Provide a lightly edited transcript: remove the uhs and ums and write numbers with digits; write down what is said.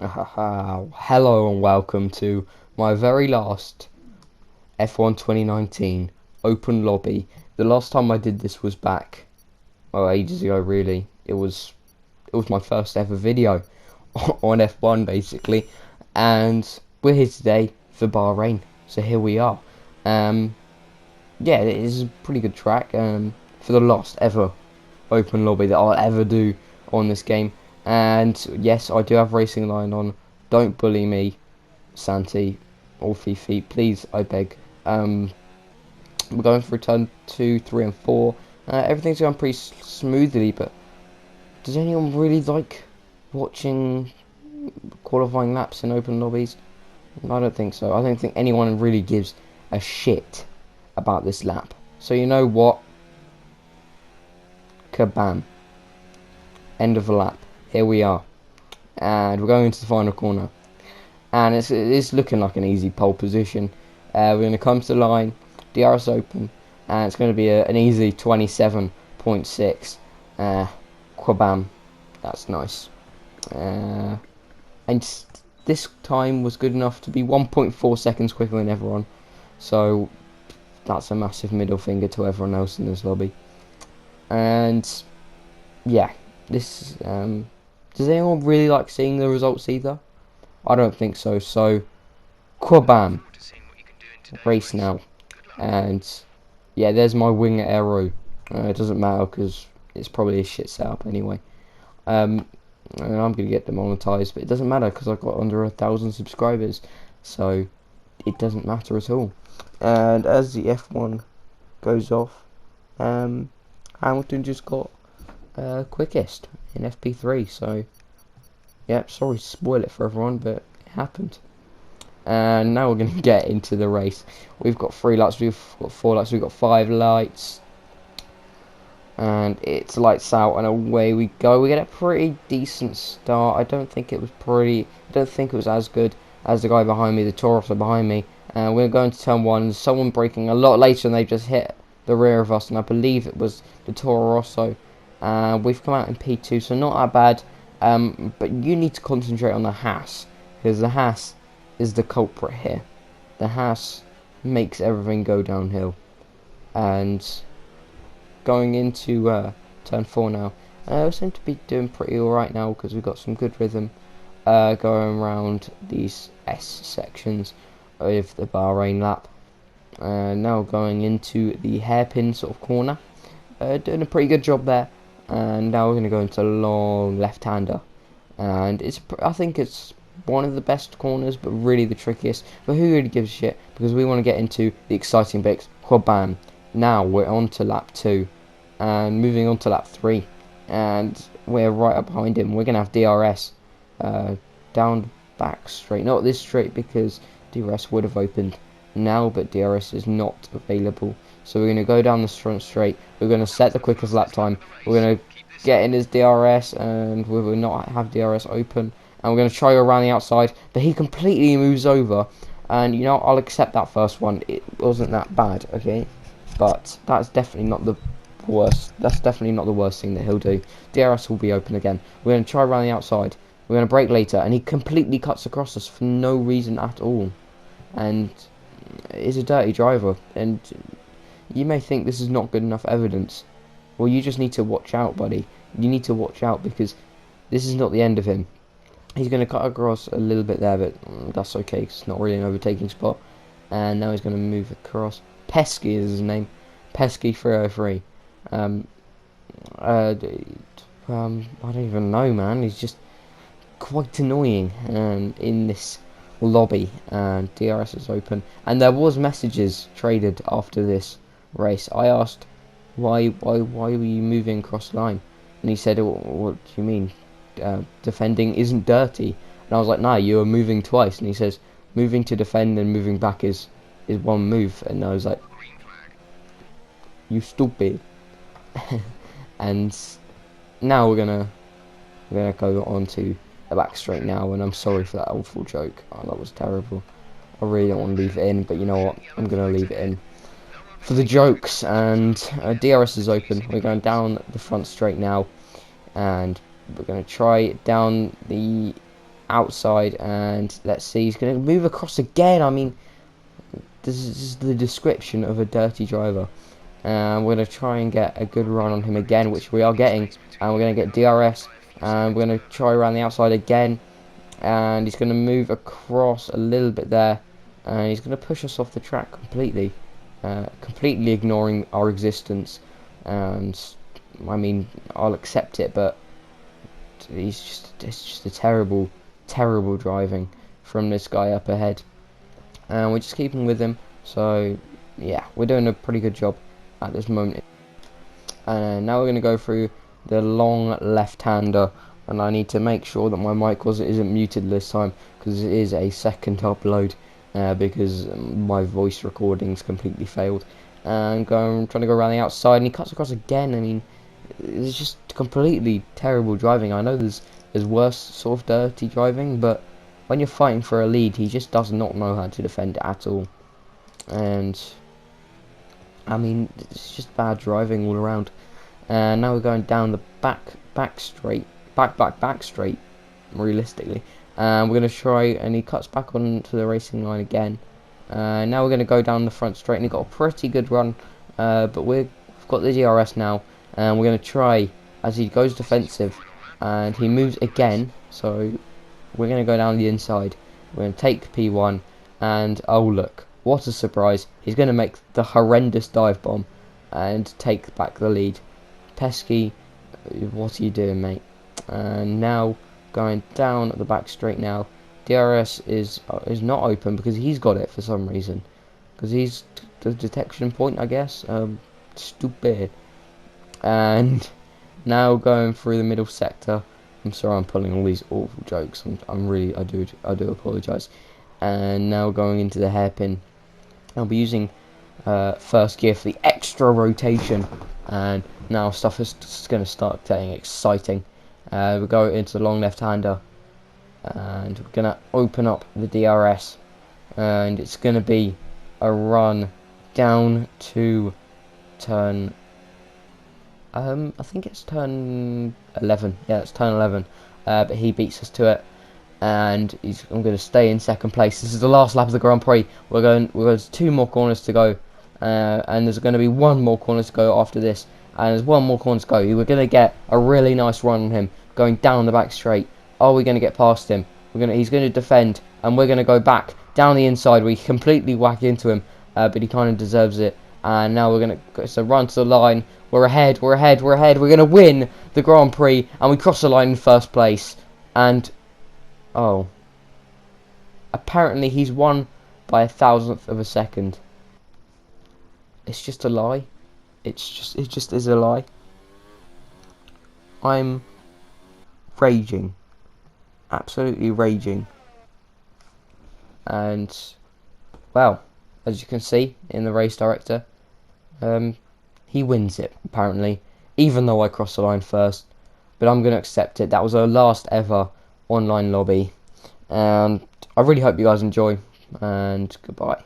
Hello and welcome to my very last F1 2019 open lobby. The last time I did this was back, well, ages ago really. It was my first ever video on F1 basically, and we're here today for Bahrain. So here we are. Um, yeah, it is a pretty good track. For the last ever open lobby that I'll ever do on this game. And yes, I do have Racing Line on. Don't bully me, Santi or Fifi, please, I beg. We're going through turn 2, 3 and 4. Everything's going pretty smoothly, but does anyone really like watching qualifying laps in open lobbies? I don't think so. I don't think anyone really gives a shit about this lap. So you know what? Kabam. End of the lap. Here we are. And we're going into the final corner. And it's looking like an easy pole position. We're going to come to the line, DRS open, and it's going to be an easy 27.6. Quabam. That's nice. And this time was good enough to be 1.4 seconds quicker than everyone. So that's a massive middle finger to everyone else in this lobby. And yeah, this does anyone really like seeing the results either? I don't think so. So Quabam, race now. And yeah, there's my wing arrow. It doesn't matter because it's probably a shit setup anyway. And I'm gonna get demonetized, but it doesn't matter because I've got under 1,000 subscribers, so it doesn't matter at all. And as the F1 goes off, Hamilton just got quickest in FP3. So yeah, sorry to spoil it for everyone, but it happened. And now we're going to get into the race. We've got 3 lights, we've got 4 lights, we've got 5 lights. And it's lights out and away we go. We get a pretty decent start. I don't think it was as good as the guy behind me, the Toro Rosso behind me. And we're going to turn 1. There's someone braking a lot later and they just hit the rear of us. And I believe it was the Toro Rosso. We've come out in P2, so not that bad. But you need to concentrate on the Haas, because the Haas is the culprit here. The Haas makes everything go downhill. And going into turn 4 now, we seem to be doing pretty alright now because we've got some good rhythm going around these S sections of the Bahrain lap. Now going into the hairpin sort of corner, doing a pretty good job there. And now we're going to go into a long left-hander, and I think it's one of the best corners, but really the trickiest. But who really gives a shit? Because we want to get into the exciting bits. Bam! Now we're on to lap 2, and moving on to lap 3, and we're right up behind him. We're going to have DRS down back straight, not this straight because DRS would have opened now, but DRS is not available. So we're going to go down the front straight. We're going to set the quickest lap time. We're going to get in his DRS, and we will not have DRS open. And we're going to try around the outside, but he completely moves over. And you know, I'll accept that first one. It wasn't that bad, okay? But that's definitely not the worst. That's definitely not the worst thing that he'll do. DRS will be open again. We're going to try around the outside. We're going to brake later, and he completely cuts across us for no reason at all. And he's a dirty driver, and you may think this is not good enough evidence. Well, you just need to watch out, buddy. You need to watch out because this is not the end of him. He's going to cut across a little bit there, but that's okay because it's not really an overtaking spot. And now he's going to move across. Pesky is his name. Pesky 303. I don't even know, man. He's just quite annoying in this lobby. And DRS is open. And there was messages traded after this race. I asked why were you moving across the line, and he said, what do you mean, defending isn't dirty? And I was like, nah, you were moving twice. And he says moving to defend and moving back is one move. And I was like, you stupid. And now we're gonna go on to the back straight now, and I'm sorry for that awful joke. Oh, that was terrible. I really don't want to leave it in, but you know what, I'm gonna leave it in for the jokes. And DRS is open. We're going down the front straight now, and we're going to try down the outside, and let's see, he's going to move across again. I mean, this is the description of a dirty driver. And we're going to try and get a good run on him again, which we are getting, and we're going to get DRS, and we're going to try around the outside again, and he's going to move across a little bit there, and he's going to push us off the track completely, completely ignoring our existence. And I mean, I'll accept it, but it's just a terrible driving from this guy up ahead, and we're just keeping with him. So yeah, we're doing a pretty good job at this moment. And now we're going to go through the long left-hander, and I need to make sure that my mic isn't muted this time, because it is a second upload, because my voice recording's completely failed. And trying to go around the outside, and he cuts across again. I mean, it's just completely terrible driving. I know there's worse sort of dirty driving, but when you're fighting for a lead, he just does not know how to defend at all. And I mean, it's just bad driving all around. And now we're going down the back straight, realistically. And we're going to try, and he cuts back onto the racing line again. Now we're going to go down the front straight, and he got a pretty good run. But we've got the DRS now, and we're going to try, as he goes defensive, and he moves again. So we're going to go down the inside. We're going to take P1, and oh look, what a surprise, he's going to make the horrendous dive bomb and take back the lead. Pesky, what are you doing, mate? And now going down at the back straight now. DRS is not open because he's got it for some reason, because he's the detection point, I guess. Stupid. And now going through the middle sector. I'm sorry, I'm pulling all these awful jokes. I do apologise. And now going into the hairpin. I'll be using first gear for the extra rotation, and now stuff is just going to start getting exciting. We'll go into the long left-hander, and we're going to open up the DRS, and it's going to be a run down to turn, I think it's turn 11, yeah, it's turn 11, but he beats us to it. And I'm going to stay in second place. This is the last lap of the Grand Prix. There's 2 more corners to go, and there's going to be 1 more corner to go after this, and there's 1 more corner to go. We're going to get a really nice run on him, going down the back straight. Are we going to get past him? He's going to defend, and we're going to go back down the inside. We completely whack into him, but he kind of deserves it. And now we're going to run to the line. We're ahead. We're going to win the Grand Prix, and we cross the line in first place. And oh, apparently he's won by 1,000th of a second. It's just a lie. It just is a lie. I'm raging, absolutely raging. And well, as you can see in the race director, he wins it apparently, even though I crossed the line first. But I'm going to accept it. That was our last ever online lobby, and I really hope you guys enjoy, and goodbye.